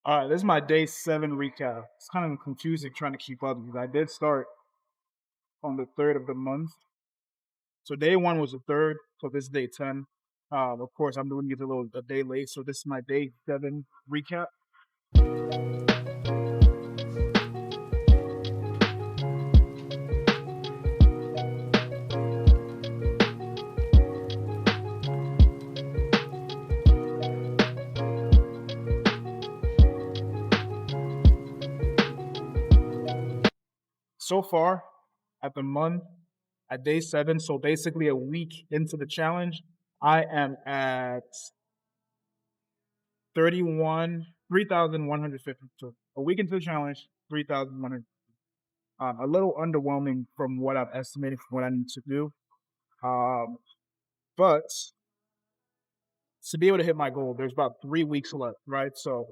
All right, this is my day 7 recap. It's kind of confusing trying to keep up because I did start on the 3rd of the month. So day 1 was the 3rd, so this is day 10. Of course, I'm doing it a day late, so this is my day 7 recap. So far, at the month, at day 7, so basically a week into the challenge, I am at 3,152. A week into the challenge, 3,100. A little underwhelming from what I've estimated for what I need to do. But to be able to hit my goal, there's about 3 weeks left, right? So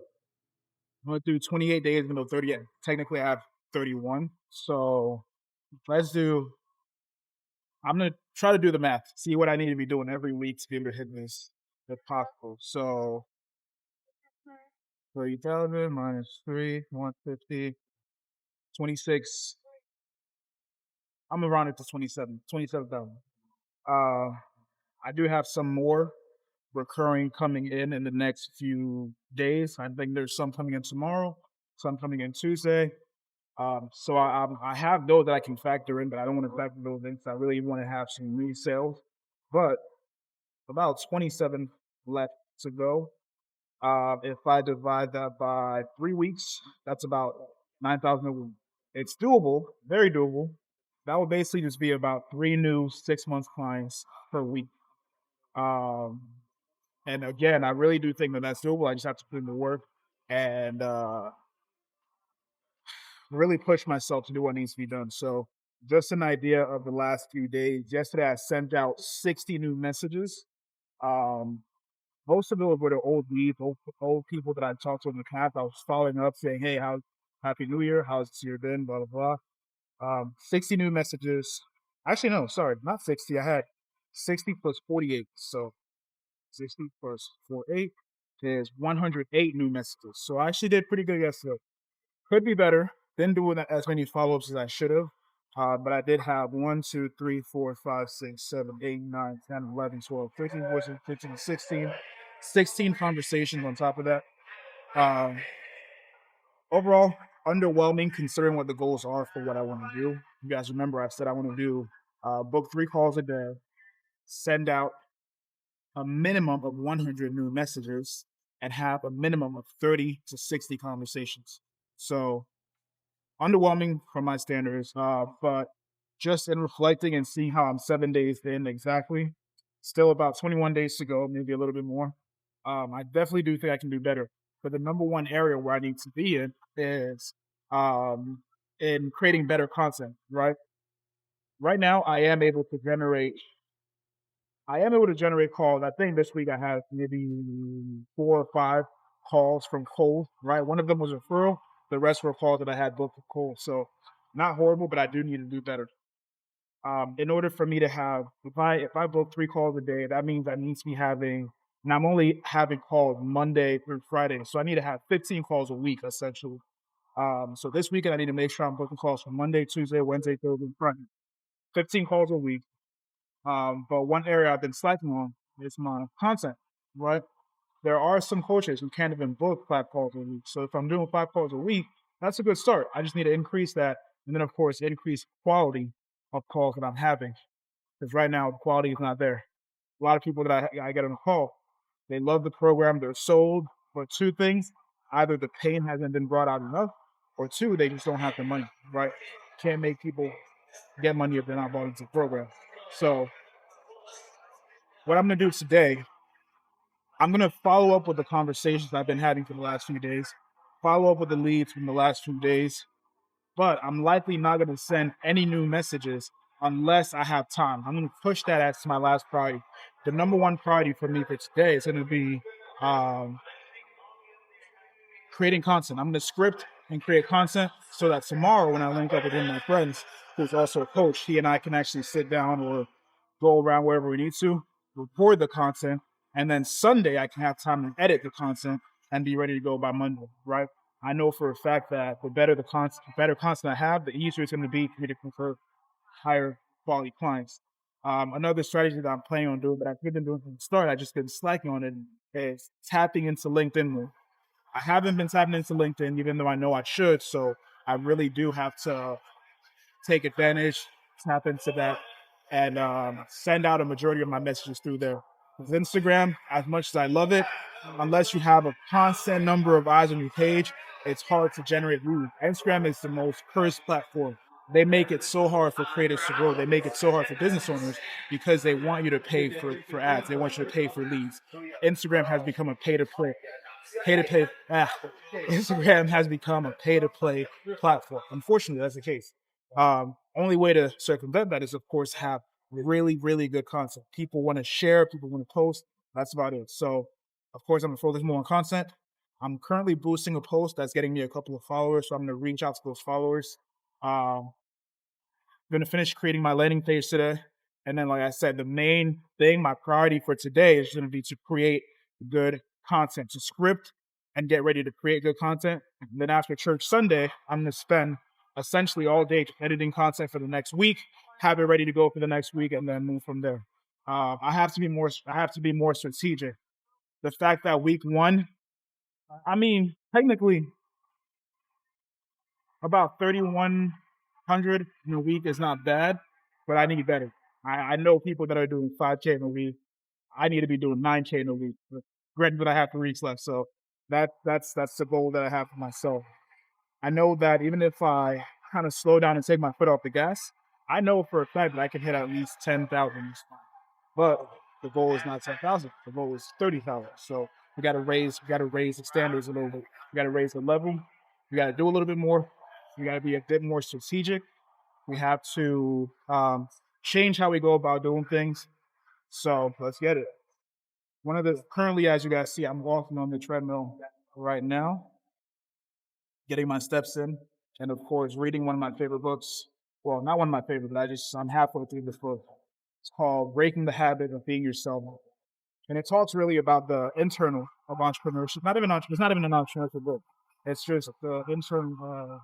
I'm gonna do 28 days, even though 30, technically I have 31. So let's do, I'm gonna try to do the math, see what I need to be doing every week to be able to hit this if possible. So 30,000 minus 3, 150, 26. I'm gonna round it to 27,000. I do have some more recurring coming in the next few days. I think there's some coming in tomorrow, some coming in Tuesday. So I have those that I can factor in, but I don't want to factor those in because I really want to have some resales. But about 27 left to go. If I divide that by 3 weeks, that's about 9,000 a week. It's doable, very doable. That would basically just be about 3 new 6 month clients per week. Um, and again, I really do think that that's doable. I just have to put in the work and really push myself to do what needs to be done. So, just an idea of the last few days. Yesterday, I sent out 60 new messages. Um, Most of those were the old leads, old people that I talked to in the past. I was following up saying, "Hey, how Happy New Year? How's this year been?" Blah blah blah. 60 new messages. Actually, no, sorry, not 60. I had 60 plus 48. So 60 plus 48 is 108 new messages. So I actually did pretty good yesterday. Could be better. Didn't do as many follow ups as I should have. But I did have 1, 2, 3, 4, 5, 6, 7, 8, 9, 10, 11, 12, 13, 14, 15, 16, 16 conversations on top of that. Um, Overall, underwhelming considering what the goals are for what I want to do. You guys remember I said I want to do book 3 calls a day, send out a minimum of 100 new messages, and have a minimum of 30 to 60 conversations. So underwhelming from my standards, but just in reflecting and seeing how I'm 7 days in exactly, still about 21 days to go, maybe a little bit more. I definitely do think I can do better. But the number one area where I need to be in is um, in creating better content. Right now, I am able to generate calls. I think this week I had maybe 4 or 5 calls from cold, right? One of them was a referral. The rest were calls that I had booked for cold. So not horrible, but I do need to do better. In order for me to have, if I book 3 calls a day, that means I need to be having, and I'm only having calls Monday through Friday. So I need to have 15 calls a week essentially. So this weekend I need to make sure I'm booking calls from Monday, Tuesday, Wednesday, Thursday, Friday. 15 calls a week. But one area I've been slacking on is my content, right? There are some coaches who can't even book 5 calls a week. So if I'm doing 5 calls a week, that's a good start. I just need to increase that. And then, of course, increase quality of calls that I'm having. Because right now, the quality is not there. A lot of people that I get on a call, they love the program, they're sold. But 2 things, either the pain hasn't been brought out enough, or 2, they just don't have the money, right? Can't make people get money if they're not bought into the program. So what I'm going to do today, I'm going to follow up with the conversations I've been having for the last few days, follow up with the leads from the last few days, but I'm likely not going to send any new messages unless I have time. I'm going to push that as my last priority. The number one priority for me for today is going to be um, creating content. I'm going to script and create content so that tomorrow when I link up with one of my friends, who's also a coach, he and I can actually sit down or go around wherever we need to, record the content, and then Sunday I can have time to edit the content and be ready to go by Monday, right? I know for a fact that the better content I have, the easier it's going to be for me to convert higher quality clients. Another strategy that I'm planning on doing, but I've been doing from the start, I just been slacking on it, is tapping into LinkedIn more. I haven't been tapping into LinkedIn, even though I know I should. So I really do have to take advantage, tap into that, and send out a majority of my messages through there. With Instagram, as much as I love it, unless you have a constant number of eyes on your page, it's hard to generate leads. Instagram is the most cursed platform. They make it so hard for creators to grow. They make it so hard for business owners because they want you to pay for ads. They want you to pay for leads. Instagram has become a pay to play. Pay to pay. Instagram has become a pay to play platform. Unfortunately, that's the case. Only way to circumvent that is, of course, have really, really good content. People want to share, people want to post. That's about it. So, of course, I'm going to focus more on content. I'm currently boosting a post that's getting me a couple of followers, so I'm going to reach out to those followers. I'm going to finish creating my landing page today. And then, like I said, the main thing, my priority for today is going to be to create good content, to script and get ready to create good content. And then after church Sunday, I'm going to spend essentially all day editing content for the next week, have it ready to go for the next week, and then move from there. I have to be more. I have to be more strategic. The fact that week one, I mean, technically, about 3,100 in a week is not bad, but I need better. I know people that are doing 5K in a week. I need to be doing 9K in a week. But granted, I have 3 weeks left, so that's the goal that I have for myself. I know that even if I kind of slow down and take my foot off the gas, I know for a fact that I can hit at least 10,000. But the goal is not 10,000. The goal is 30,000. So we got to raise the standards a little bit. We got to raise the level. We got to do a little bit more. We got to be a bit more strategic. We have to change how we go about doing things. So let's get it. Currently, as you guys see, I'm walking on the treadmill right now, getting my steps in, and of course, reading one of my favorite books. Well, not one of my favorite, but I'm halfway through this book. It's called Breaking the Habit of Being Yourself. And it talks really about the internal of entrepreneurship. It's not even an entrepreneurship book. It's just the internal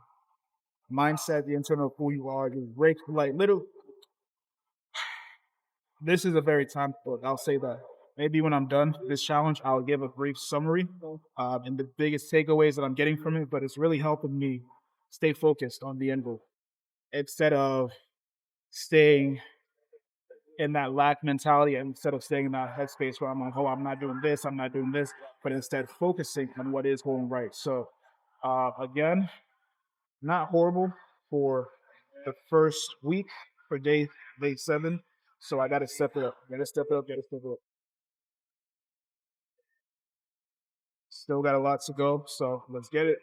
mindset, the internal of who you are. You break like little. This is a very time book. I'll say that. Maybe when I'm done this challenge, I'll give a brief summary and the biggest takeaways that I'm getting from it. But it's really helping me stay focused on the end goal instead of staying in that lack mentality, instead of staying in that headspace where I'm like, oh, I'm not doing this, but instead focusing on what is going right. So again, not horrible for the first week for day 7. So I gotta step it up. Gotta step it up, gotta step it up. Still got a lot to go, so let's get it.